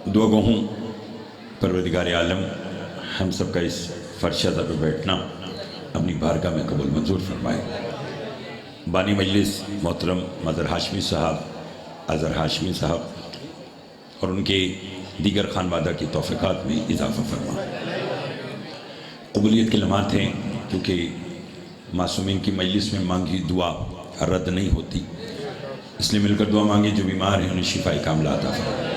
دعا گو ہوں پروردگار عالم ہم سب کا اس فرشتہ پہ بیٹھنا اپنی بارگاہ میں قبول منظور فرمائے۔ بانی مجلس محترم مظہر ہاشمی صاحب، اظہر ہاشمی صاحب اور ان کے دیگر خانوادہ کی توفیقات میں اضافہ فرما۔ قبولیت کے لمحات ہیں کیونکہ معصومین کی مجلس میں مانگی دعا رد نہیں ہوتی، اس لیے مل کر دعا مانگے۔ جو بیمار ہیں انہیں شفاء کاملہ عطا فرما،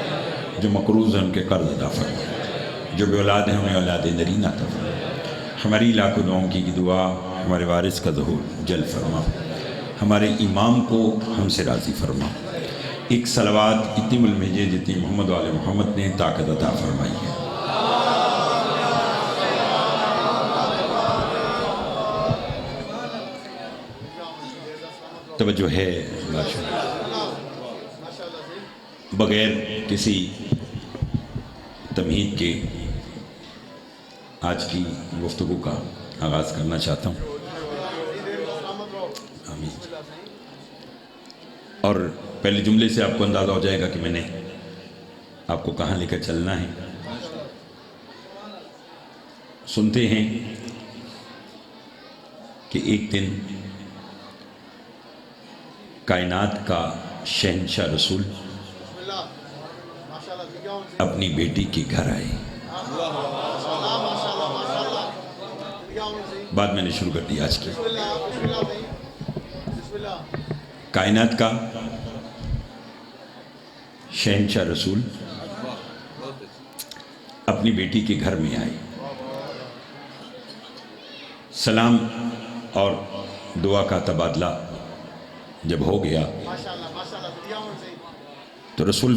جو مقروض ہیں ان کے قرض عطا فرما، جو بے اولاد ہیں انہیں اولاد نرین عطا فرما۔ ہماری لاکھوں دعاؤں کی دعا ہمارے وارث کا ظہور جلد فرما، ہمارے امام کو ہم سے راضی فرما۔ ایک صلوات اتنی ملمجے جتنی محمد و آل محمد نے طاقت عطا فرمائی ہے۔ توجہ ہے بغیر کسی تمہید کے آج کی گفتگو کا آغاز کرنا چاہتا ہوں۔ آمین۔ اور پہلے جملے سے آپ کو اندازہ ہو جائے گا کہ میں نے آپ کو کہاں لے کر چلنا ہے۔ سنتے ہیں کہ ایک دن کائنات کا شہنشاہ رسول اپنی بیٹی کے گھر آئے۔ بعد میں نے شروع کر دی آج کی۔ کائنات کا شہنشاہ رسول اپنی بیٹی کے گھر میں آئے۔ سلام اور دعا کا تبادلہ جب ہو گیا تو رسول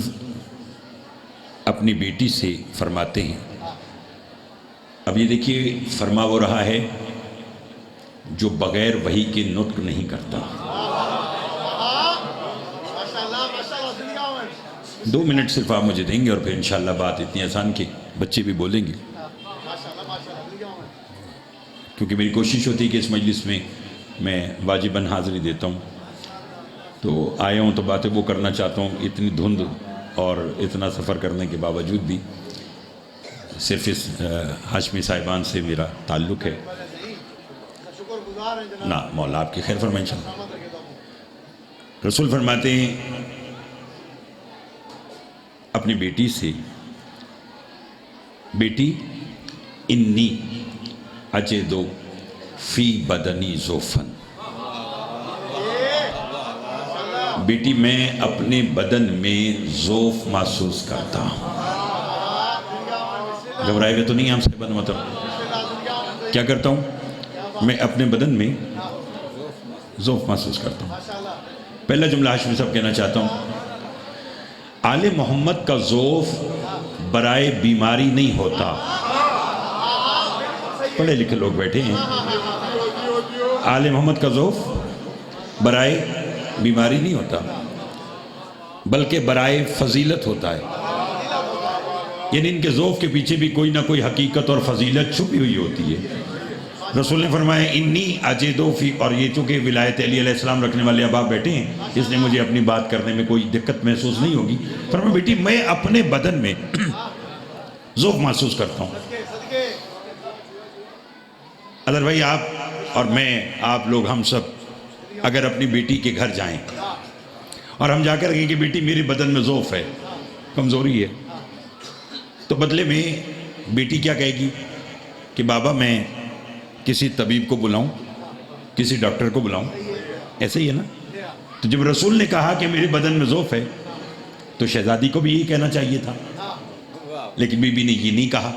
اپنی بیٹی سے فرماتے ہیں، اب یہ دیکھیے فرما وہ رہا ہے جو بغیر وحی کے نطق نہیں کرتا۔ 2 منٹ صرف آپ مجھے دیں گے اور پھر انشاءاللہ بات اتنی آسان کہ بچے بھی بولیں گے، کیونکہ میری کوشش ہوتی ہے کہ اس مجلس میں واجباً حاضری دیتا ہوں، تو آیا ہوں تو باتیں وہ کرنا چاہتا ہوں۔ اتنی دھند اور اتنا سفر کرنے کے باوجود بھی صرف اس ہاشمی صاحبان سے میرا تعلق ہے۔ نا مولا آپ کی خیر فرمائے انشاءاللہ۔ رسول فرماتے ہیں اپنی بیٹی سے، بیٹی انی اجدو فی بدنی ذوفن، بیٹی میں اپنے بدن میں ذوف محسوس کرتا ہوں۔ گھبرائے گا تو نہیں آپ سے مطلب کیا کرتا ہوں؟ میں اپنے بدن میں ذوف محسوس کرتا ہوں۔ پہلا جملہ ہاشمی صاحب کہنا چاہتا ہوں، آل محمد کا ذوف برائے بیماری نہیں ہوتا۔ پڑھے لکھے لوگ بیٹھے ہیں۔ آل محمد کا ذوف برائے بیماری نہیں ہوتا بلکہ برائے فضیلت ہوتا ہے، یعنی ان کے ذوف کے پیچھے بھی کوئی نہ کوئی حقیقت اور فضیلت چھپی ہوئی ہوتی ہے۔ رسول نے فرمایا انی اجدو فی، اور یہ چونکہ ولایت علی علیہ السلام رکھنے والے اباپ بیٹھے ہیں اس لیے مجھے اپنی بات کرنے میں کوئی دقت محسوس نہیں ہوگی۔ فرمایا بیٹی میں اپنے بدن میں ذوف محسوس کرتا ہوں۔ اگر بھائی آپ اور میں، آپ لوگ، ہم سب اگر اپنی بیٹی کے گھر جائیں اور ہم جا کر کہیں کہ بیٹی میرے بدن میں ذوف ہے، کمزوری ہے، تو بدلے میں بیٹی کیا کہے گی کہ بابا میں کسی طبیب کو بلاؤں، کسی ڈاکٹر کو بلاؤں، ایسے ہی ہے نا؟ تو جب رسول نے کہا کہ میرے بدن میں ذوف ہے تو شہزادی کو بھی یہی کہنا چاہیے تھا، لیکن بی بی نے یہ نہیں کہا۔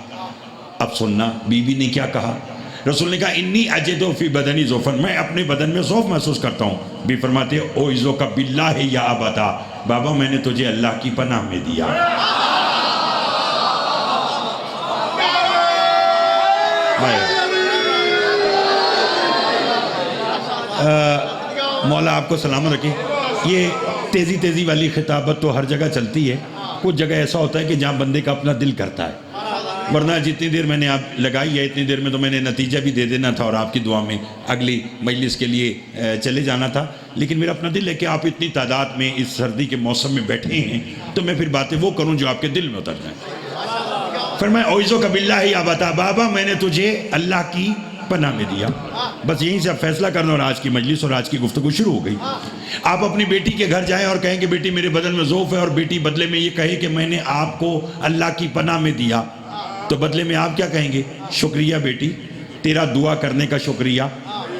اب سننا بی بی نے کیا کہا۔ رسول نے کہا انی اجدو فی بدنی ذوفن، میں اپنے بدن میں ذوف محسوس کرتا ہوں۔ بھی فرماتے ہیں اوعظک باللہ یا ابتا، بابا میں نے تجھے اللہ کی پناہ میں دیا۔ مولا آپ کو سلامت رکھے۔ یہ تیزی والی خطابت تو ہر جگہ چلتی ہے، کچھ جگہ ایسا ہوتا ہے کہ جہاں بندے کا اپنا دل کرتا ہے، ورنہ جتنی دیر میں نے آپ لگائی ہے اتنی دیر میں تو میں نے نتیجہ بھی دے دینا تھا اور آپ کی دعا میں اگلی مجلس کے لیے چلے جانا تھا۔ لیکن میرا اپنا دل ہے کہ آپ اتنی تعداد میں اس سردی کے موسم میں بیٹھے ہیں تو میں پھر باتیں وہ کروں جو آپ کے دل میں اتر جائیں۔ فرمایا اوئزو کا باللہ یا بتا بابا میں نے تجھے اللہ کی پناہ میں دیا۔ بس یہیں سے اب فیصلہ کرنا، اور آج کی مجلس اور آج کی گفتگو شروع ہو گئی۔ آپ اپنی بیٹی کے گھر جائیں اور کہیں کہ بیٹی میرے بدن میں ضعف ہے، اور بیٹی بدلے میں یہ کہے کہ میں نے آپ کو اللہ کی پناہ میں دیا، تو بدلے میں آپ کیا کہیں گے؟ شکریہ بیٹی، تیرا دعا کرنے کا شکریہ،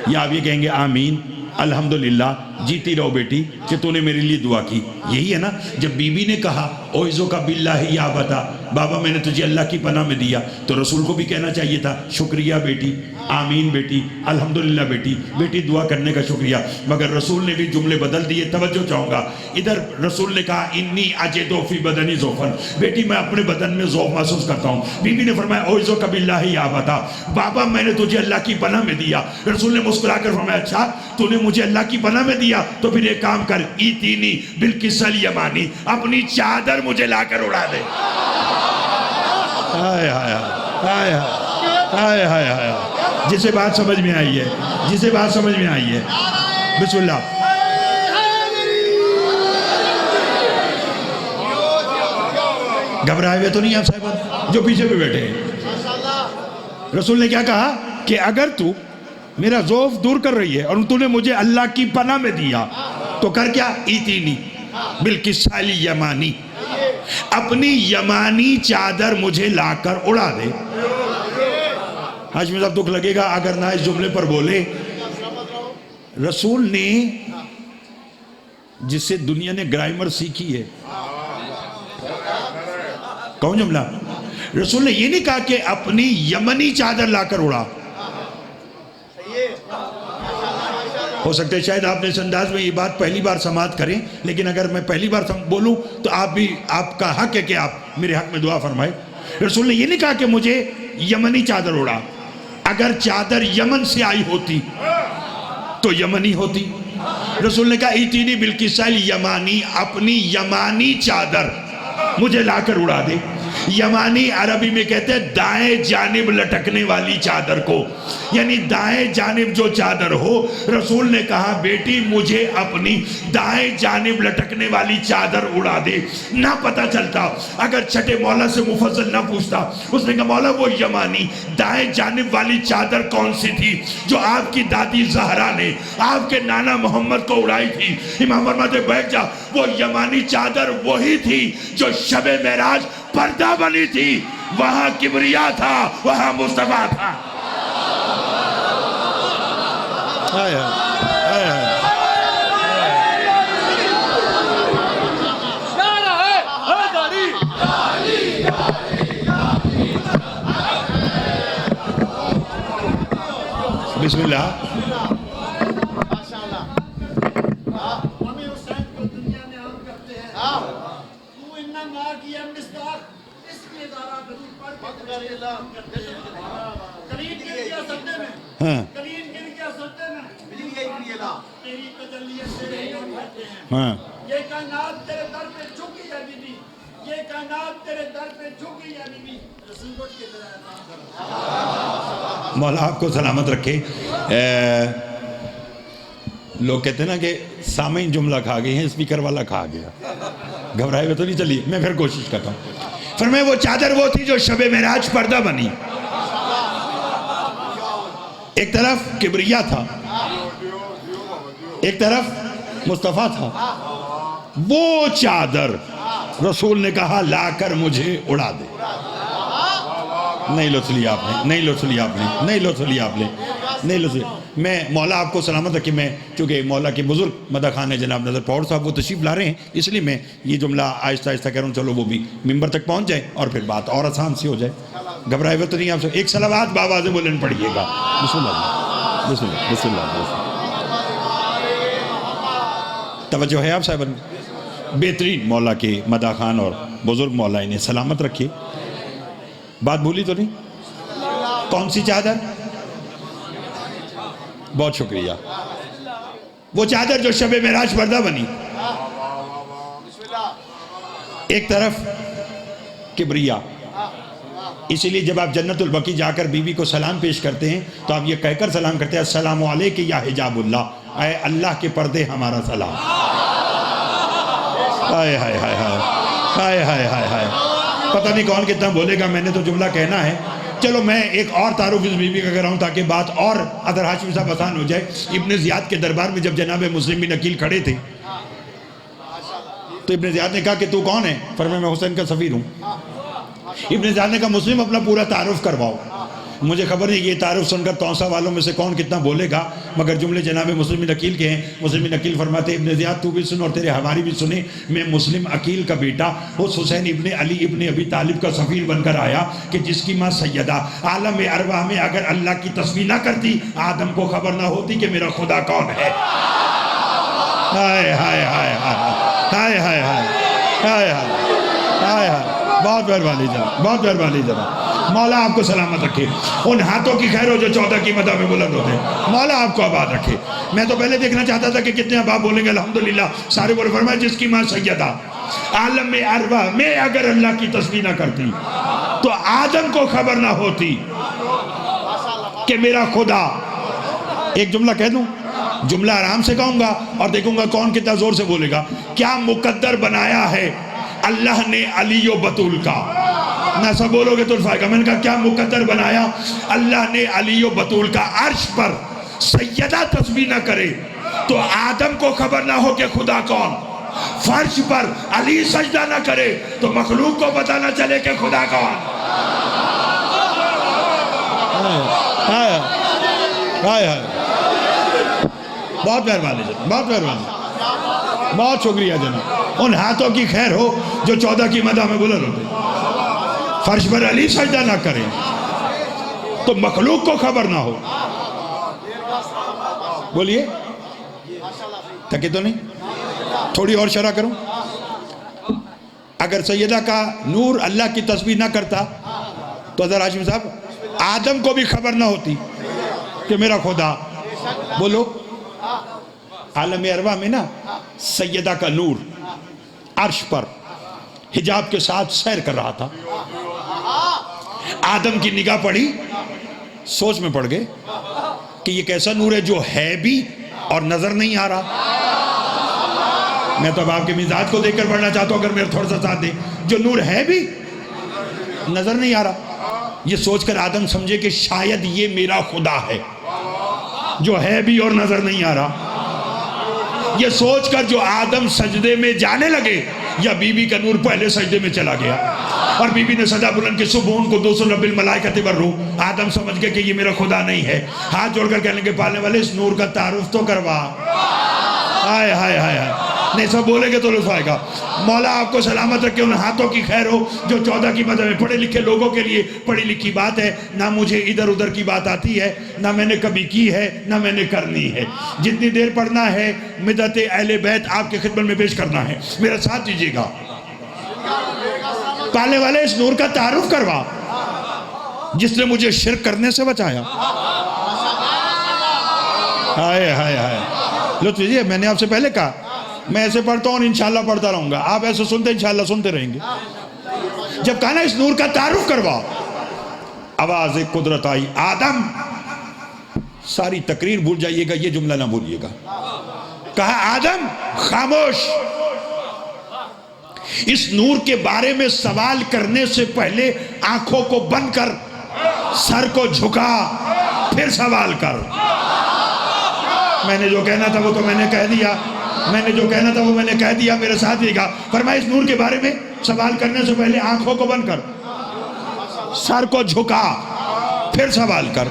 یا آپ یہ کہیں گے آمین الحمدللہ، جیتی رہو بیٹی کہ تو نے میرے لیے دعا کی۔ یہی ہے نا، جب بی بی نے کہا اوئزو کا باللہ یا بتا بابا میں نے تجھے اللہ کی پناہ میں دیا، تو رسول کو بھی کہنا چاہیے تھا شکریہ بیٹی، آمین بیٹی، الحمدللہ بیٹی، بیٹی دعا کرنے کا شکریہ۔ مگر رسول نے بھی جملے بدل دیے۔ توجہ چاہوں گا، ادھر رسول نے کہا انی اجدو فی بدنی ضعفا، بیٹی میں اپنے بدن میں ضعف محسوس کرتا ہوں۔ بی بی نے فرمایا اوئزو کا باللہ یا بتا بابا میں نے تجھے اللہ کی پناہ میں دیا۔ رسول نے مسکرا کر فرمایا اچھا تو نے مجھے اللہ کی پناہ میں دیا، تو پھر ایک کام کر، ایتینی بالکسل یمانی، اپنی چادر مجھے لا کر اڑا دے۔ ہائے ہائے ہائے ہائے ہائے ہائے، جسے بات سمجھ میں آئی ہے، جسے بات سمجھ میں آئی ہے، بسم اللہ۔ گھبرائے ہوئے تو نہیں آپ صاحب جو پیچھے بھی بیٹھے ہیں؟ رسول نے کیا کہا کہ اگر تو میرا ضعف دور کر رہی ہے اور تو نے مجھے اللہ کی پناہ میں دیا تو کر کیا، ایتینی بالکسل یمانی، اپنی یمانی چادر مجھے لا کر اڑا دے۔ ہاشمی صاحب دکھ لگے گا اگر نہ اس جملے پر بولے۔ رسول نے جس سے دنیا نے گرامر سیکھی ہے، کون جملہ؟ رسول نے یہ نہیں کہا کہ اپنی یمنی چادر لا کر اڑا۔ ہو سکتا ہے شاید آپ نے اس انداز میں یہ بات پہلی بار سماعت کریں، لیکن اگر میں پہلی بار بولوں تو آپ کا حق ہے کہ آپ میرے حق میں دعا فرمائے۔ رسول نے یہ نہیں کہا کہ مجھے یمنی چادر اڑا، اگر چادر یمن سے آئی ہوتی تو یمنی ہوتی۔ رسول نے کہا ایتینی بالکسل یمانی، اپنی یمانی چادر مجھے لا کر اڑا دے۔ یمانی عربی میں کہتے ہیں دائیں جانب لٹکنے والی چادر کو، یعنی دائیں جانب جو چادر ہو۔ رسول نے کہا بیٹی مجھے اپنی دائیں جانب لٹکنے والی چادر اڑا دے۔ نہ پتہ چلتا اگر چھٹے مولا سے مفصل نہ پوچھتا، اس نے کہا مولا وہ یمانی دائیں جانب والی چادر کون سی تھی جو آپ کی دادی زہرا نے آپ کے نانا محمد کو اڑائی تھی؟ امام فرماتے بیٹھ جا، وہ یمانی چادر وہی تھی جو شب معراج پردہ بنی تھی، وہاں کبریا تھا، وہاں مصطفیٰ تھا۔ بسم اللہ۔ ہاں یہ کائنات تیرے در پہ جھکی یا بی بی، یہ کائنات تیرے در پہ جھکی یا بی بی، رسول کو کی طرح۔ مولا آپ کو سلامت رکھے۔ لوگ کہتے ہیں نا کہ سامعین جملہ کھا گئے ہیں، اسپیکر والا کھا گیا۔ گھبرائے ہوئے تو نہیں، چلیے میں پھر کوشش کرتا ہوں۔ فرمایا وہ چادر وہ تھی جو شب معراج پردہ بنی، ایک طرف کبریا تھا، ایک طرف مصطفیٰ تھا۔ وہ چادر رسول نے کہا لا کر مجھے اڑا دے۔ نہیں لطف لیا آپ نے، نہیں لطف لیا آپ نے، نہیں لطف لیا آپ نے، نہیں لطف لیا۔ میں مولا آپ کو سلامت رکھے، میں چونکہ مولا کے بزرگ مدح خان جناب نظر پاور صاحب وہ تشریف لا رہے ہیں، اس لیے میں یہ جملہ آہستہ آہستہ کہہ رہا ہوں، چلو وہ بھی ممبر تک پہنچ جائے اور پھر بات اور آسان سی ہو جائے۔ گھبرائے ہوئے تو نہیں آپ سے ایک صلوات بآواز بلند پڑھیے گا۔ بسم اللہ بسم اللہ بسم اللہ۔ توجہ ہے آپ صاحب؟ بہترین مولا کے مدح خان اور بزرگ مولا انہیں سلامت رکھیے۔ بات بھولی تو نہیں؟ کون سی چادر؟ بہت شکریہ۔ وہ چادر جو شب معراج پردہ بنی، ایک طرف کبریا۔ اسی لیے جب آپ جنت البقیع جا کر بی بی کو سلام پیش کرتے ہیں تو آپ یہ کہہ کر سلام کرتے ہیں السلام علیکم یا حجاب اللہ، اے اللہ کے پردے ہمارا سلام. ہائے ہائے ہائے ہائے ہائے ہائے ہائے ہائے. پتہ نہیں کون کتنا بولے گا، میں نے تو جملہ کہنا ہے. چلو میں ایک اور تعارف اس بی بی کا کر رہا ہوں تاکہ بات اور ادھر ہاشمی صاحب آسان ہو جائے. ابن زیاد کے دربار میں جب جناب مسلم بن عقیل کھڑے تھے تو ابن زیاد نے کہا کہ تو کون ہے؟ فرمایا میں حسین کا سفیر ہوں. ابن زیاد نے کہا مسلم اپنا پورا تعارف کرواؤ. مجھے خبر نہیں یہ تعارف سن کر توسا والوں میں سے کون کتنا بولے گا، مگر جملے جناب مسلم بن عقیل کے ہیں. مسلم بن عقیل فرماتے ابن زیاد تو بھی سن اور تیرے ہماری بھی سنے، میں مسلم عقیل کا بیٹا اس حسین ابن علی ابن ابی طالب کا سفیر بن کر آیا کہ جس کی ماں سیدہ عالم ارواح میں اگر اللہ کی تسبیح نہ کرتی آدم کو خبر نہ ہوتی کہ میرا خدا کون ہے. ہائے ہائے ہائے ہائے ہائے ہائے ہائے ہائے. بہت مہربانی جناب، بہت مہربانی جناب. مولا آپ کو سلامت رکھے. ان ہاتھوں کی خیر ہو جو 14 کی مدح میں بلند ہوتے ہیں. مولا آپ کو آباد رکھے. میں تو پہلے دیکھنا چاہتا تھا کہ کتنے اباب بولیں گے الحمدللہ. سارے بولے. فرمایا جس کی ماں سیدہ عالم ارواح میں اگر اللہ کی تسبیح نہ کرتی تو آدم کو خبر نہ ہوتی کہ میرا خدا. ایک جملہ کہہ دوں، جملہ آرام سے کہوں گا اور دیکھوں گا کون کتنا زور سے بولے گا. کیا مقدر بنایا ہے اللہ نے علی و بطول کا. نہ سب بولو گے تو الفائے گا. میں نے کہا کیا مقدر بنایا اللہ نے علی و بطول کا. عرش پر سیدہ تسبیح نہ کرے تو آدم کو خبر نہ ہو کہ خدا کون. فرش پر علی سجدہ نہ کرے تو مخلوق کو پتہ نہ چلے کہ خدا کون. بہت مہربانی جناب، بہت مہربانی، بہت شکریہ جناب. ان ہاتھوں کی خیر ہو جو 14 کی مدح میں بلند ہوتے. فرش پر علی سجدہ نہ کریں تو مخلوق کو خبر نہ ہو. بولیے تھکے تو نہیں؟ تھوڑی اور شرح کروں. اگر سیدہ کا نور اللہ کی تسبیح نہ کرتا تو حضرت ہاشمی صاحب آدم کو بھی خبر نہ ہوتی کہ میرا خدا. بولو. عالم ارواح میں نا سیدہ کا نور عرش پر حجاب کے ساتھ سیر کر رہا تھا. آدم کی نگاہ پڑی، سوچ میں پڑ گئے کہ یہ کیسا نور ہے جو ہے بھی اور نظر نہیں آ رہا. میں تو اب آپ کے مزاج کو دیکھ کر پڑھنا چاہتا ہوں، اگر میرا تھوڑا سا ساتھ دیں. جو نور ہے بھی نظر نہیں آ رہا. یہ سوچ کر آدم سمجھے کہ شاید یہ میرا خدا ہے جو ہے بھی اور نظر نہیں آ رہا. یہ سوچ کر جو آدم سجدے میں جانے لگے یا بی بی کا نور پہلے سجدے میں چلا گیا اور بی بی نے صدا بلند کی سبحان قدوس رب الملائکۃ والروح. آدم سمجھ گئے کہ یہ میرا خدا نہیں ہے. ہاتھ جوڑ کر کہنے کے پالنے والے اس نور کا تعارف تو کروا. ہائے ہائے ہائے ہائے. نہیں سب بولے گے تو لطف آئے گا. مولا آپ کو سلامت رکھے. ان ہاتھوں کی خیر ہو جو 14 کی مدح میں. پڑھے لکھے لوگوں کے لیے پڑھی لکھی بات ہے. نہ مجھے ادھر ادھر کی بات آتی ہے، نہ میں نے کبھی کی ہے، نہ میں نے کرنی ہے. جتنی دیر پڑھنا ہے مدحت اہل بیت آپ کے خدمت میں پیش کرنا ہے. میرا ساتھ دیجیے گا. پالنے والے اس نور کا تعارف کروا جس نے مجھے شرک کرنے سے بچایا. ہائے ہائے ہائے. لطف دیجیے. میں نے آپ سے پہلے کہا میں ایسے پڑھتا ہوں اور انشاءاللہ پڑھتا رہوں گا. آپ ایسے سنتے انشاءاللہ سنتے رہیں گے. جب کہا نا اس نور کا تعارف کروا، آواز قدرت آئی. آدم ساری تقریر بھول جائیے گا، یہ جملہ نہ بھولیے گا. کہا آدم خاموش. اس نور کے بارے میں سوال کرنے سے پہلے آنکھوں کو بند کر، سر کو جھکا، پھر سوال کر. میں نے جو کہنا تھا وہ تو میں نے کہہ دیا. میں نے جو کہنا تھا وہ میں نے کہہ دیا. میرے ساتھ یہ کہا. فرمایا اس نور کے بارے میں سوال کرنے سے پہلے آنکھوں کو بند کر، سر کو جھکا، پھر سوال کر.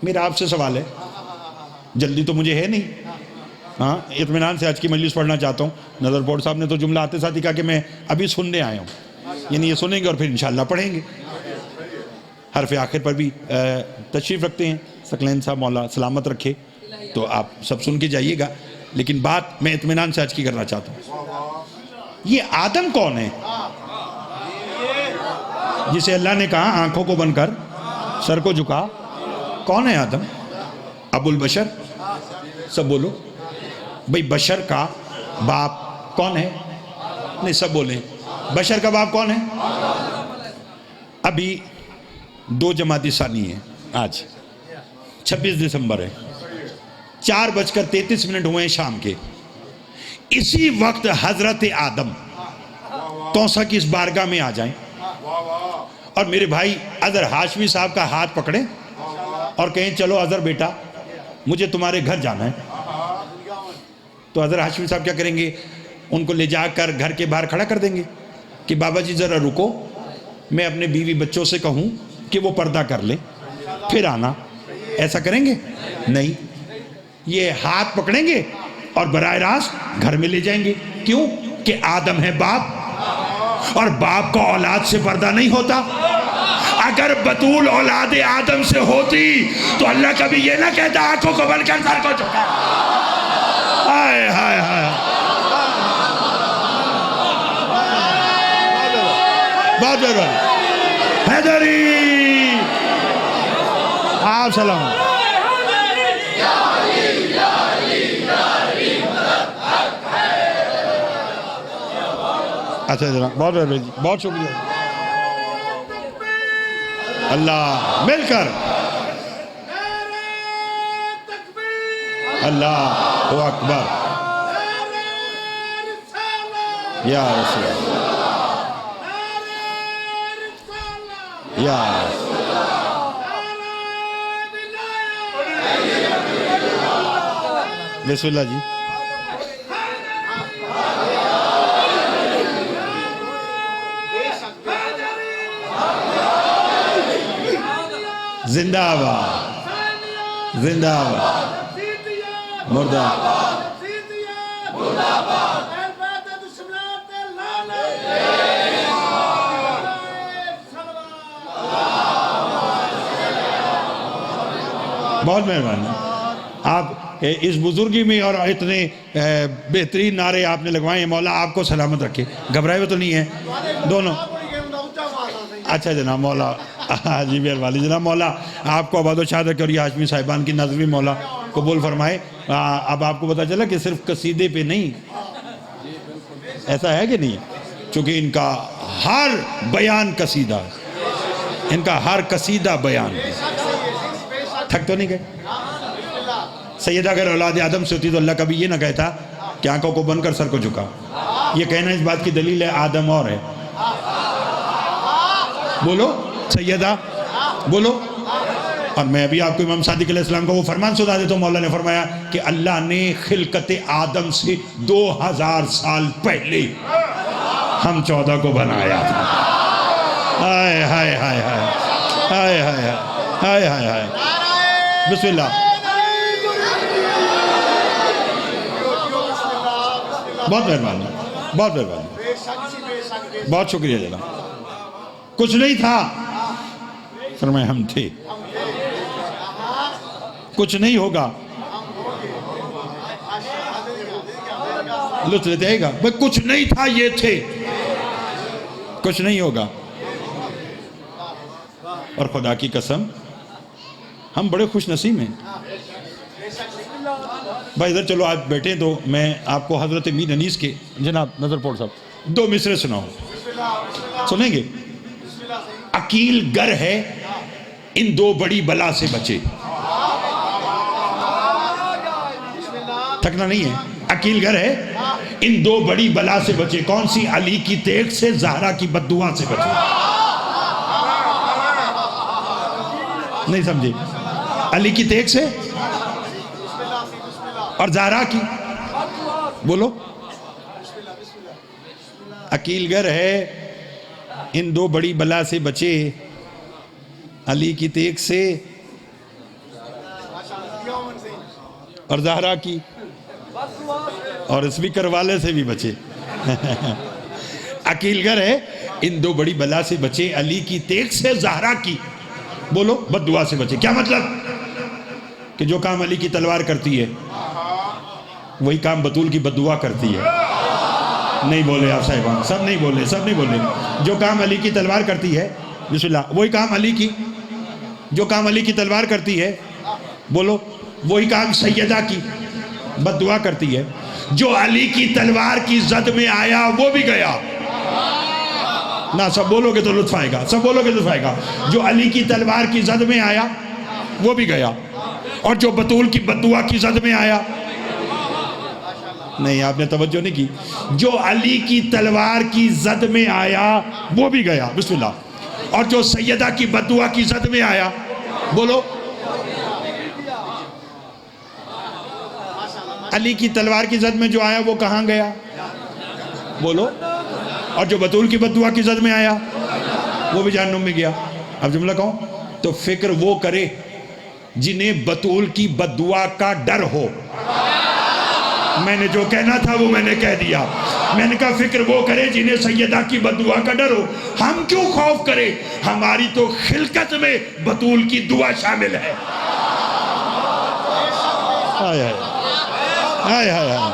میرا آپ سے سوال ہے، جلدی تو مجھے ہے نہیں. ہاں اطمینان سے آج کی مجلس پڑھنا چاہتا ہوں. نظر بورڈ صاحب نے تو جملہ آتے ساتھ ہی کہا کہ میں ابھی سننے آیا ہوں، یعنی یہ سنیں گے اور پھر انشاءاللہ پڑھیں گے. حرف آخر پر بھی تشریف رکھتے ہیں. ثقلین صاحب مولا سلامت رکھے. تو آپ سب سن کے جائیے گا، لیکن بات میں اطمینان سے آج کی کرنا چاہتا ہوں. یہ آدم کون ہے جسے اللہ نے کہا آنکھوں کو بند کر، سر کو جھکا؟ کون ہے آدم؟ ابو البشر. سب بولو بھئی. بشر کا باپ کون ہے؟ نہیں سب بولیں. بشر کا باپ کون ہے؟ ابھی 2 جمادی ثانی ہے آج. 26 دسمبر ہے، 4:33 ہوئے ہیں شام کے. اسی وقت حضرت آدم توسا کی اس بارگاہ میں آ جائیں اور میرے بھائی اظہر ہاشمی صاحب کا ہاتھ پکڑیں اور کہیں چلو اظہر بیٹا مجھے تمہارے گھر جانا ہے. تو اظہر ہاشمی صاحب کیا کریں گے؟ ان کو لے جا کر گھر کے باہر کھڑا کر دیں گے کہ بابا جی ذرا رکو، میں اپنے بیوی بچوں سے کہوں کہ وہ پردہ کر لیں پھر آنا. ایسا کریں گے؟ نہیں، یہ ہاتھ پکڑیں گے اور براہ راست گھر میں لے جائیں گے. کیوں؟ کہ آدم ہے باپ اور باپ کا اولاد سے پردہ نہیں ہوتا. اگر بطول اولاد آدم سے ہوتی تو اللہ کبھی یہ نہ کہتا آنکھوں کو بند کر سر کو جھکا. ہائے ہائے ہائے، بہت بہت حیدری آپ سلام. اچھا جناب، بہت بہت شکریہ. اللہ مل کر اللہ اکبر یا رسول اللہ یا بسم اللہ جی. زندہ آباد، زندہ آباد، مردہ آباد. بہت مہربانی. آپ اس بزرگی میں اور اتنے بہترین نعرے آپ نے لگوائے ہیں. مولا آپ کو سلامت رکھے. گھبرائے ہوئے تو نہیں ہیں دونوں؟ اچھا جناب، مولا جی مہربانی جناب. مولا آپ کو آباد و شاد رکھے اور یہ ہاشمی صاحبان کی نظر بھی مولا قبول فرمائے. اب آپ کو پتا چلا کہ صرف قصیدے پہ نہیں، ایسا ہے کہ نہیں؟ چونکہ ان کا ہر بیان قصیدہ، ان کا ہر قصیدہ بیان. تھک تو نہیں گئے؟ سیدہ اگر اولاد آدم سے ہوتی تو اللہ کبھی یہ نہ کہتا کہ آنکھوں کو بند کر سر کو جھکا. یہ کہنا اس بات کی دلیل ہے آدم اور ہے. بولو سیدہ، بولو. اور میں ابھی آپ کو امام صادق علیہ السلام کا وہ فرمان سنا دیتا ہوں. مولا نے فرمایا کہ اللہ نے خلقت آدم سے 2000 سال پہلے ہم 14 کو بنایا تھا. ہائے ہائے ہائے ہائے ہائے ہائے ہائے ہائے ہائے. بسم اللہ. بہت مہربانی، بہت مہربانی، بہت شکریہ جناب. کچھ نہیں تھا، فرمائے ہم تھے. کچھ نہیں ہوگا، لطف لیتے آئے گا. بھئی کچھ نہیں تھا، یہ تھے. کچھ نہیں ہوگا. اور خدا کی قسم ہم بڑے خوش نصیب ہیں. بھائی ادھر چلو، آپ بیٹھیں تو میں آپ کو حضرت میر انیس کے جناب نظر پور صاحب 2 مصرے سناؤں. سنیں گے؟ عقیل گر ہے ان 2 بڑی بلا سے بچے. تھکنا نہیں ہے. عقیل گر ہے ان 2 بڑی بلا سے بچے. کون سی؟ علی کی تیغ سے، زہرا کی بددعا سے بچے. نہیں سمجھے؟ علی کی تیغ سے اور زہرا کی، بولو. عقیل گر ہے ان 2 بڑی بلا سے بچے، علی کی تیغ سے اور زہرا کی اور اسپیکر والے سے بھی بچے. عقیل گر ہے ان 2 بڑی بلا سے بچے، علی کی تیغ سے، زہرا کی، بولو، بد دعا سے بچے. کیا مطلب؟ کہ جو کام علی کی تلوار کرتی ہے وہی کام بطول کی بد دعا کرتی ہے. نہیں بولے آپ صاحبان، سب نہیں بولے، سب نہیں بولے. جو کام علی کی تلوار کرتی ہے، بسم اللہ، وہی کام علی کی، جو کام علی کی تلوار کرتی ہے، بولو، وہی کام سیدہ کی بد دعا کرتی ہے. جو علی کی تلوار کی زد میں آیا وہ بھی گیا. نہ سب بولو گے تو لطف آئے گا، سب بولو گے تو لطف آئے گا. جو علی کی تلوار کی زد میں آیا وہ بھی گیا. اور جو بطول کی بددعا کی زد میں آیا، نہیں آپ نے توجہ نہیں کی، جو علی کی تلوار کی زد میں آیا وہ بھی گیا، بسم اللہ، اور جو سیدہ کی بددعا کی زد میں آیا، بولو، علی کی تلوار کی زد میں جو آیا وہ کہاں گیا، بولو، اور جو بطول کی بددعا کی زد میں آیا وہ بھی جہنم میں گیا۔ اب جملہ کہوں تو فکر وہ کرے جنہیں بطول کی بددعا کا ڈر ہو۔ میں نے جو کہنا تھا وہ میں نے کہہ دیا، میں نے کہا فکر وہ کرے جنہیں سیدہ کی بددعا کا ڈر ہو۔ ہم کیوں خوف کرے، ہماری تو خلقت میں بطول کی دعا شامل ہے۔ آئے آئے آئے آئے آئے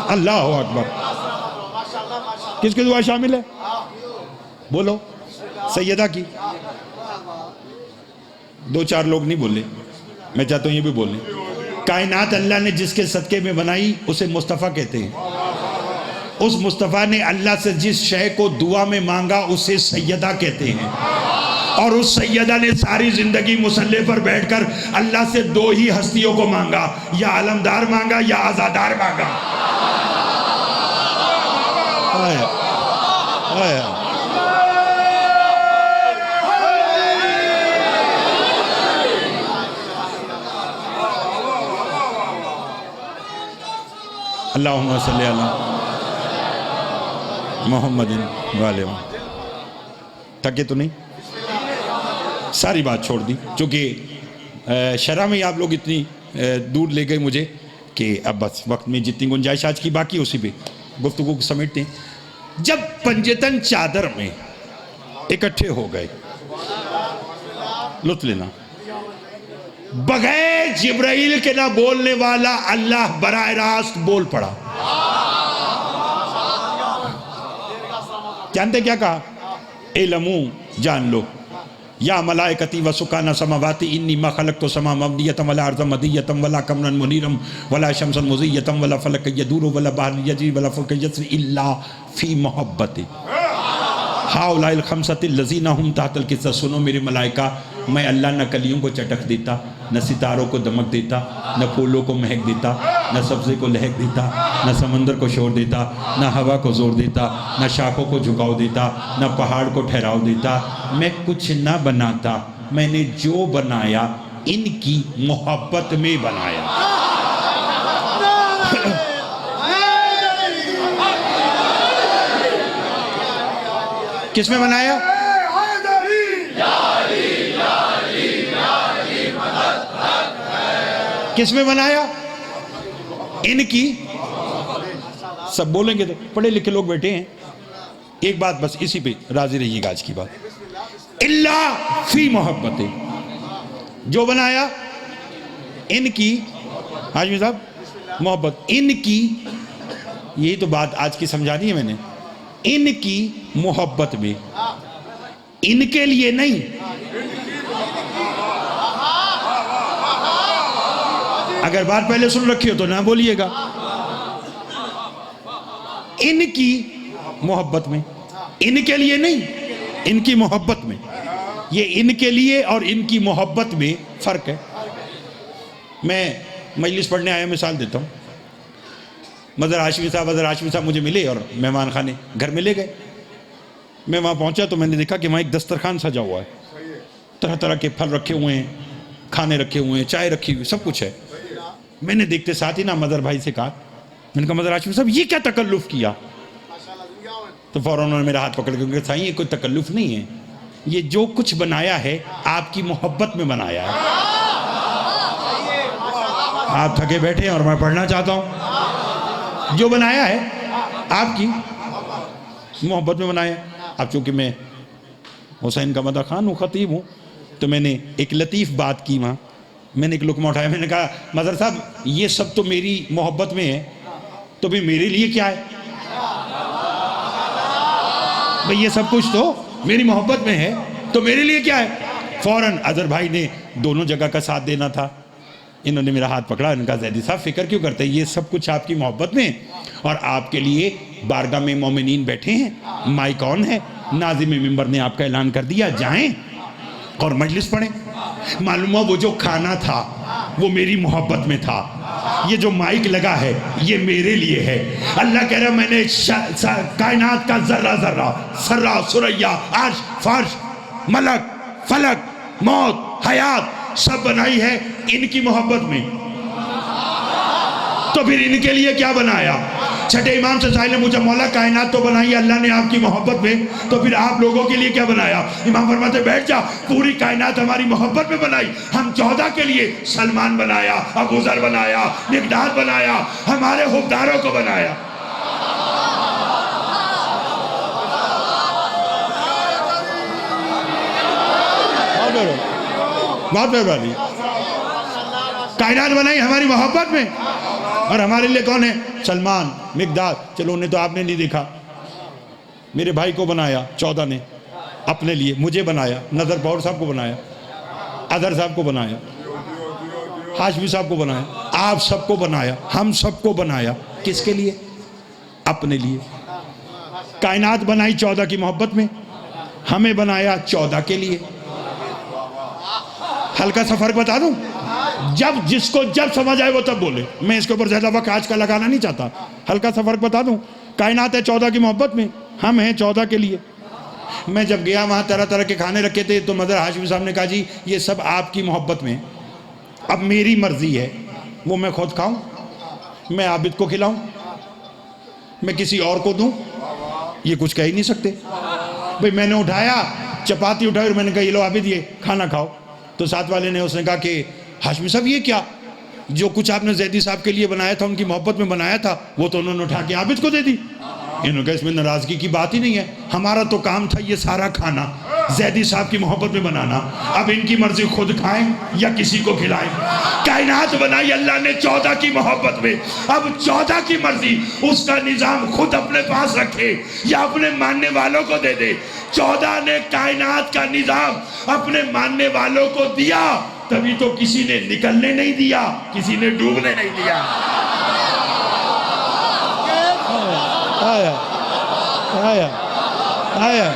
اللہ اکبر، کس کی دعا شامل ہے، بولو، سیدہ کی۔ دو چار لوگ نہیں بولے، میں چاہتا ہوں یہ بھی بولیں۔ کائنات اللہ نے جس کے صدقے میں بنائی اسے مصطفیٰ کہتے ہیں، اس مصطفیٰ نے اللہ سے جس شے کو دعا میں مانگا اسے سیدہ کہتے ہیں، اور اس سیدہ نے ساری زندگی مصلی پر بیٹھ کر اللہ سے دو ہی ہستیوں کو مانگا، یا علمدار مانگا یا آزادار مانگا۔ آیا آیا اللہم صلی علی محمد والے تھکے تو نہیں، ساری بات چھوڑ دی، چونکہ شرح میں آپ لوگ اتنی دور لے گئے مجھے کہ اب بس وقت میں جتنی گنجائش آج کی باقی اسی پہ گفتگو کو سمیٹتے ہیں۔ جب پنجتن چادر میں اکٹھے ہو گئے، لطف لینا، بغیر جبرائیل کے نہ بولنے والا اللہ براہ راست بول پڑا۔ جانتے کیا کہا؟ علمو، جان لو، یا ملائکتی و سکانہ سماواتی انی ما خلقت سما مبنیتم ولا ارض مدیتم ولا کمرن منیرم ولا شمسا مزیتم ولا فلک یدور ولا بحر یجری ولا فلک یسری الا فی محبت ہاؤلاء الخمسۃ الذین ہم تحت القصہ۔ سنو میرے ملائکہ، میں اللہ نہ کلیوں کو چٹک دیتا، نہ ستاروں کو دمک دیتا، نہ پھولوں کو مہک دیتا، نہ سبزے کو لہک دیتا، نہ سمندر کو شور دیتا، نہ ہوا کو زور دیتا، نہ شاخوں کو جھکاؤ دیتا، نہ پہاڑ کو ٹھہراؤ دیتا۔ میں کچھ نہ بناتا، میں نے جو بنایا ان کی محبت میں بنایا۔ کس میں بنایا؟ کس میں بنایا؟ ان کی، سب بولیں گے تو پڑھے لکھے لوگ بیٹھے ہیں، ایک بات بس اسی پہ راضی رہیے گا آج کی بات، اللہ فی محبت، جو بنایا ان کی، حاجی صاحب محبت، ان کی، یہی تو بات آج کی سمجھانی ہے میں نے، ان کی محبت میں، ان کے لیے نہیں۔ اگر بات پہلے سن رکھی ہو تو نہ بولیے گا، ان کی محبت میں، ان کے لیے نہیں، ان کی محبت میں۔ یہ ان کے لیے اور ان کی محبت میں فرق ہے۔ میں مجلس پڑھنے آیا، مثال دیتا ہوں، مظہر ہاشمی صاحب مجھے ملے اور مہمان خانے گھر میں لے گئے۔ میں وہاں پہنچا تو میں نے دیکھا کہ وہاں ایک دسترخوان سجا ہوا ہے، طرح طرح کے پھل رکھے ہوئے ہیں، کھانے رکھے ہوئے ہیں، چائے رکھی ہوئی، سب کچھ ہے۔ میں نے دیکھتے ساتھ ہی نا مظہر بھائی سے کہا، میں نے کہا مظہر ہاشمی صاحب یہ کیا تکلف کیا؟ تو فوراً انہوں نے میرا ہاتھ پکڑ کے کہا صاحب یہ کوئی تکلف نہیں ہے، یہ جو کچھ بنایا ہے آپ کی محبت میں بنایا ہے۔ آپ تھکے بیٹھے ہیں اور میں پڑھنا چاہتا ہوں، جو بنایا ہے آپ کی محبت میں بنایا ہے۔ اب چونکہ میں حسین کا مدح خان ہوں، خطیب ہوں، تو میں نے ایک لطیف بات کی وہاں، میں نے ایک لقمہ اٹھایا، میں نے کہا مظہر صاحب یہ سب تو میری محبت میں ہے، تو بھی میرے لیے کیا ہے؟ بھئی یہ سب کچھ تو میری محبت میں ہے، تو میرے لیے کیا ہے؟ فوراً اظہر بھائی نے دونوں جگہ کا ساتھ دینا تھا، انہوں نے میرا ہاتھ پکڑا، انہوں نے کہا زیدی صاحب فکر کیوں کرتے ہیں، یہ سب کچھ آپ کی محبت میں، اور آپ کے لیے بارگاہ میں مومنین بیٹھے ہیں، مائک آن ہے، ناظم ممبر نے آپ کا اعلان کر دیا، جائیں اور مجلس پڑھیں۔ معلوم ہوا وہ جو کھانا تھا وہ میری محبت میں تھا، یہ جو مائک لگا ہے یہ میرے لیے ہے۔ اللہ کہہ رہا میں نے کائنات کا ذرہ ذرہ، سرا سریا، عرش فرش، ملک فلک، موت حیات سب بنائی ہے ان کی محبت میں، تو پھر ان کے لیے کیا بنایا؟ چھٹے امام سے سائل نے پوچھا مولا کائنات تو بنائی اللہ نے آپ کی محبت میں، تو پھر آپ لوگوں کے لیے کیا بنایا؟ امام فرماتے بیٹھ جا، پوری کائنات ہماری محبت میں بنائی، ہم 14 کے لیے سلمان بنایا، ابو ذر بنایا، مقداد بنایا، ہمارے حبداروں کو بنایا۔ بہت مہربانی، کائنات بنائی ہماری محبت میں، اور ہمارے لیے کون ہے؟ سلمان، مقداد، چلو انہیں تو آپ نے نہیں دیکھا، میرے بھائی کو بنایا 14 نے اپنے لیے، مجھے بنایا، نظر باور صاحب کو بنایا، اظہر صاحب کو بنایا، ہاشمی صاحب کو بنایا، آپ سب کو بنایا، ہم سب کو بنایا، کس کے لیے؟ اپنے لیے۔ کائنات بنائی 14 کی محبت میں، ہمیں بنایا 14 کے لیے۔ ہلکا سا فرق بتا دوں، جب جس کو جب سمجھ آئے وہ تب بولے، میں اس کے اوپر زیادہ وقت آج کا لگانا نہیں چاہتا، ہلکا سا فرق بتا دوں، کائنات ہے 14 کی محبت میں، ہم ہیں 14 کے لیے۔ میں جب گیا وہاں طرح طرح کے کھانے رکھے تھے، تو مدر ہاشمی صاحب نے کہا جی یہ سب آپ کی محبت میں، اب میری مرضی ہے وہ میں خود کھاؤں، میں عابد کو کھلاؤں، میں کسی اور کو دوں، یہ کچھ کہہ ہی نہیں سکتے۔ بھئی میں نے اٹھایا چپاتی اٹھائی اور میں نے کہا یہ لو عابد یہ کھانا کھاؤ، تو ساتھ والے نے اس نے کہا کہ ہاشمی صاحب یہ کیا؟ جو کچھ آپ نے زیدی صاحب کے لیے بنایا تھا، ان کی محبت میں بنایا تھا، وہ تو انہوں نے اٹھا کے عابد کو دے دی۔ انہوں نے کہا اس میں ناراضگی کی بات ہی نہیں ہے، ہمارا تو کام تھا یہ سارا کھانا زیدی صاحب کی محبت میں بنانا، اب ان کی مرضی خود کھائیں یا کسی کو کھلائیں۔ کائنات بنائی اللہ نے 14 کی محبت میں، اب 14 کی مرضی، اس کا نظام خود اپنے پاس رکھے یا اپنے ماننے والوں کو دے دے۔ 14 نے کائنات کا نظام اپنے ماننے والوں کو دیا، تبھی تو کسی نے نکلنے نہیں دیا، کسی نے ڈوبنے نہیں دیا۔ آیا آیا آیا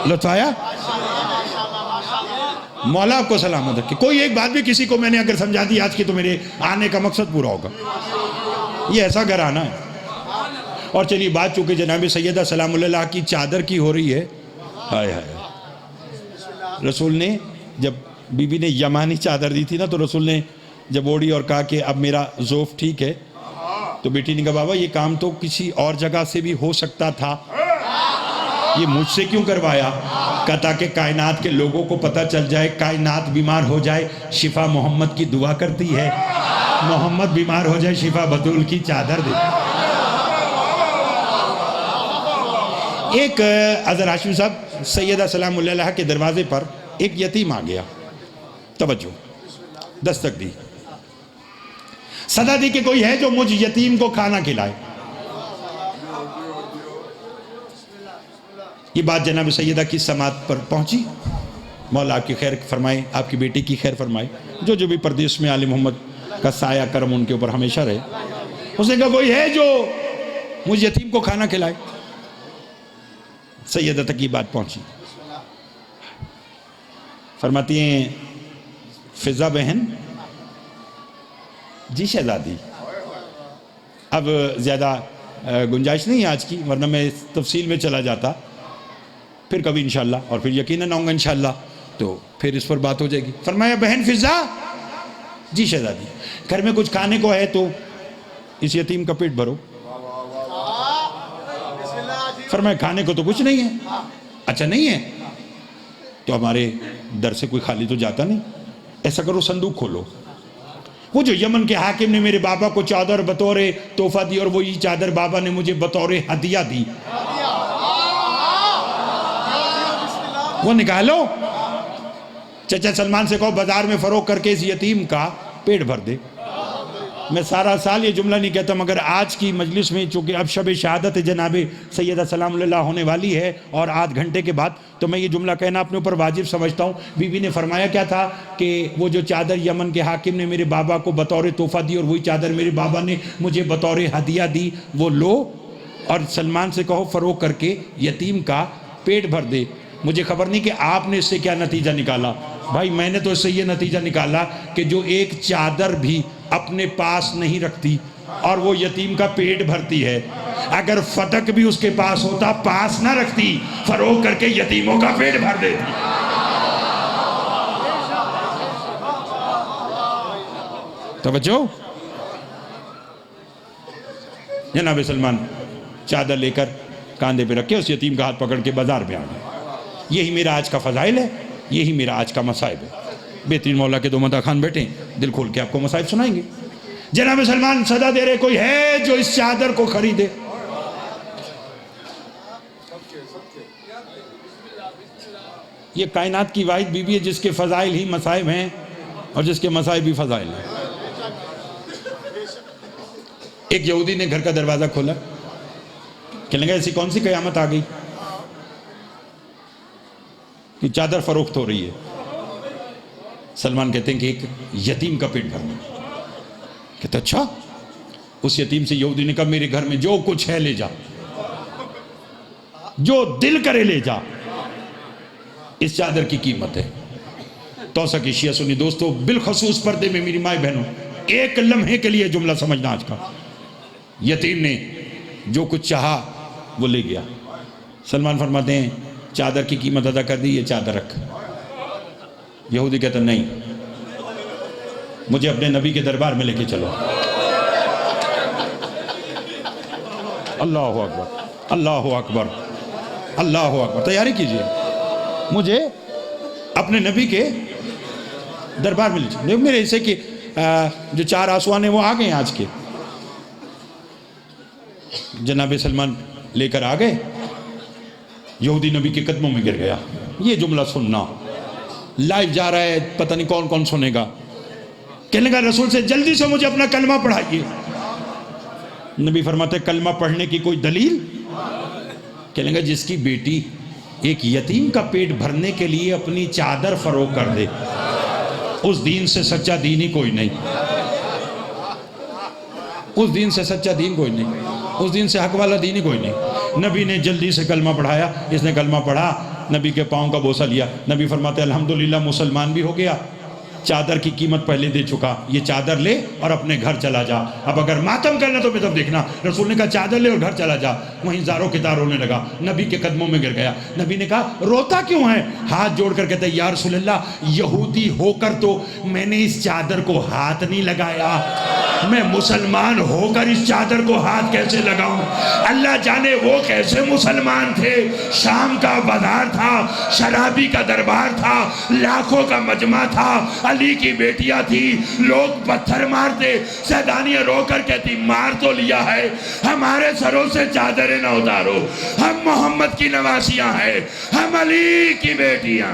لطف آیا؟ مولا آپ کو سلامت رکھے۔ کوئی ایک بات بھی کسی کو میں نے اگر سمجھا دی آج کی تو میرے آنے کا مقصد پورا ہوگا، یہ ایسا گھر آنا ہے۔ اور چلیے بات چونکہ جناب سیدہ سلام اللہ کی چادر کی ہو رہی ہے، ہائے ہائے، رسول نے جب بی بی نے یمانی چادر دی تھی نا، تو رسول نے جب اوڑی اور کہا کہ اب میرا ذوف ٹھیک ہے، تو بیٹی نے کہا بابا یہ کام تو کسی اور جگہ سے بھی ہو سکتا تھا، یہ مجھ سے کیوں کروایا؟ کہا تاکہ کائنات کے لوگوں کو پتہ چل جائے، کائنات بیمار ہو جائے شفا محمد کی دعا کرتی ہے، محمد بیمار ہو جائے شفا بطول کی چادر دے۔ ایک اظہر ہاشمی صاحب سیدہ سلام اللہ کے دروازے پر ایک یتیم آ گیا، توجہ، دستک دی، صدا دی کہ کوئی ہے جو مجھ یتیم کو کھانا کھلائے۔ یہ بات جناب سیدہ کی سماعت پر پہنچی، مولا آپ کی خیر فرمائے، آپ کی بیٹی کی خیر فرمائے، جو بھی پردیس میں آل محمد کا سایہ کرم ان کے اوپر ہمیشہ رہے۔ اس نے کہا کوئی ہے جو مجھ یتیم کو کھانا کھلائے؟ سیدہ تک یہ بات پہنچی، فرماتی ہیں فضا بہن، جی شہزادی، اب زیادہ گنجائش نہیں ہے آج کی، ورنہ میں تفصیل میں چلا جاتا، پھر کبھی انشاءاللہ، اور پھر یقیناً آؤں گا انشاءاللہ، تو پھر اس پر بات ہو جائے گی۔ فرمایا بہن فضا، جی شہزادی، گھر میں کچھ کھانے کو ہے تو اس یتیم کا پیٹ بھرو۔ فرمایا کھانے کو تو کچھ نہیں ہے۔ اچھا نہیں ہے تو ہمارے در سے کوئی خالی تو جاتا نہیں، ایسا کرو صندوق کھولو، وہ جو یمن کے حاکم نے میرے بابا کو چادر بطور تحفہ دی اور وہ یہ چادر بابا نے مجھے بطور ہدیہ دی، وہ نکالو، چچا سلمان سے کہو بازار میں فروخت کر کے اس یتیم کا پیٹ بھر دے۔ میں سارا سال یہ جملہ نہیں کہتا، مگر آج کی مجلس میں چونکہ اب شب شہادت جناب سیدہ سلام اللہ ہونے والی ہے اور آدھ گھنٹے کے بعد، تو میں یہ جملہ کہنا اپنے اوپر واجب سمجھتا ہوں۔ بی بی نے فرمایا کیا تھا کہ وہ جو چادر یمن کے حاکم نے میرے بابا کو بطور تحفہ دی اور وہی چادر میرے بابا نے مجھے بطور ہدیہ دی، وہ لو اور سلمان سے کہو فروغ کر کے یتیم کا پیٹ بھر دے. مجھے خبر نہیں کہ آپ نے اس سے کیا نتیجہ نکالا. بھائی میں نے تو اس سے یہ نتیجہ نکالا کہ جو ایک چادر بھی اپنے پاس نہیں رکھتی اور وہ یتیم کا پیٹ بھرتی ہے, اگر فتق بھی اس کے پاس ہوتا, پاس نہ رکھتی, فروغ کر کے یتیموں کا پیٹ بھر دیتی. توجہ. جناب سلمان چادر لے کر کاندھے پہ رکھے اس یتیم کا ہاتھ پکڑ کے بازار میں آ گئے. یہی میرا آج کا فضائل ہے, یہی میرا آج کا مصائب ہے. بہترین مولا کے دو مداح خان بیٹھے دل کھول کے آپ کو مصائب سنائیں گے. جناب سلمان صدا دے رہے, کوئی ہے جو اس چادر کو خریدے؟ یہ کائنات کی واحد بی بی ہے جس کے فضائل ہی مصائب ہیں اور جس کے مصائب بھی فضائل ہیں. ایک یہودی نے گھر کا دروازہ کھولا, کہنے لگا ایسی کون سی قیامت آ گئی کہ چادر فروخت ہو رہی ہے. سلمان کہتے ہیں کہ ایک یتیم کا پیٹ بھرنا. کہتے اچھا. اس یتیم سے یہودی نے کہا میرے گھر میں جو کچھ ہے لے جا, جو دل کرے لے جا, اس چادر کی قیمت ہے. توسا کی شیعہ سنی دوستو, بالخصوص پردے میں میری مائیں بہنوں, ایک لمحے کے لیے جملہ سمجھنا آج کا. یتیم نے جو کچھ چاہا وہ لے گیا. سلمان فرماتے ہیں چادر کی قیمت ادا کر دی, یہ چادر رکھ. یہودی کہتا نہیں, مجھے اپنے نبی کے دربار میں لے کے چلو. اللہ اکبر, اللہ اکبر, اللہ اکبر. تیاری کیجئے, مجھے اپنے نبی کے دربار میں لے چلو. میرے ایسے کہ جو 4 آسوان ہیں وہ آ گئے ہیں آج کے. جناب سلمان لے کر آ گئے, یہودی نبی کے قدموں میں گر گیا. یہ جملہ سننا لائیو جا رہا ہے, پتہ نہیں کون کون سنے گا. کہنے لگا رسول سے جلدی سے مجھے اپنا کلمہ پڑھائیے. نبی فرماتے کلمہ پڑھنے کی کوئی دلیل؟ کہنے لگا جس کی بیٹی ایک یتیم کا پیٹ بھرنے کے لیے اپنی چادر فروخت کر دے, اس دین سے سچا دین ہی کوئی نہیں. اس دین سے سچا دین کوئی نہیں, اس دین سے حق والا دین ہی کوئی نہیں. نبی نے جلدی سے کلمہ پڑھایا. اس نے کلمہ پڑھا, نبی کے پاؤں کا بوسہ لیا. نبی فرماتے الحمدللہ مسلمان بھی ہو گیا, چادر کی قیمت پہلے دے چکا, یہ چادر لے اور اپنے گھر چلا جا. اب اگر ماتم کرنا تو میں تب دیکھنا. رسول نے کہا چادر لے اور گھر چلا جا. وہیں زاروں کے تار رونے لگا, نبی کے قدموں میں گر گیا. نبی نے کہا روتا کیوں ہے؟ ہاتھ جوڑ کر کہتا ہے یا رسول اللہ, یہودی ہو کر تو میں نے اس چادر کو ہاتھ نہیں لگایا, میں مسلمان ہو کر اس چادر کو ہاتھ کیسے لگاؤں؟ اللہ جانے وہ کیسے مسلمان تھے. شام کا بازار تھا, شرابی کا دربار تھا, لاکھوں کا مجمع تھا, علی کی بیٹیاں تھی, لوگ پتھر مارتے, سیدانیاں رو کر کہتی مار تو لیا ہے, ہمارے سروں سے چادریں نہ اتارو, ہم محمد کی نواسیاں ہیں, ہم علی کی بیٹیاں.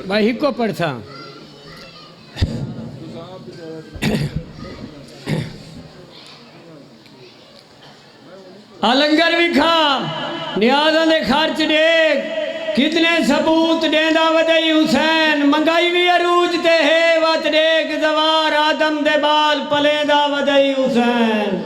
بھائی کو پڑھتا لنگر بھی کھا, نیازاں دے خرچ دیکھ, کتنے ثبوت دیندا ودئی حسین, منگائی بھی عروج تے ہے وات دیکھ, زوار آدم دے بال پلیندا ودئی حسین.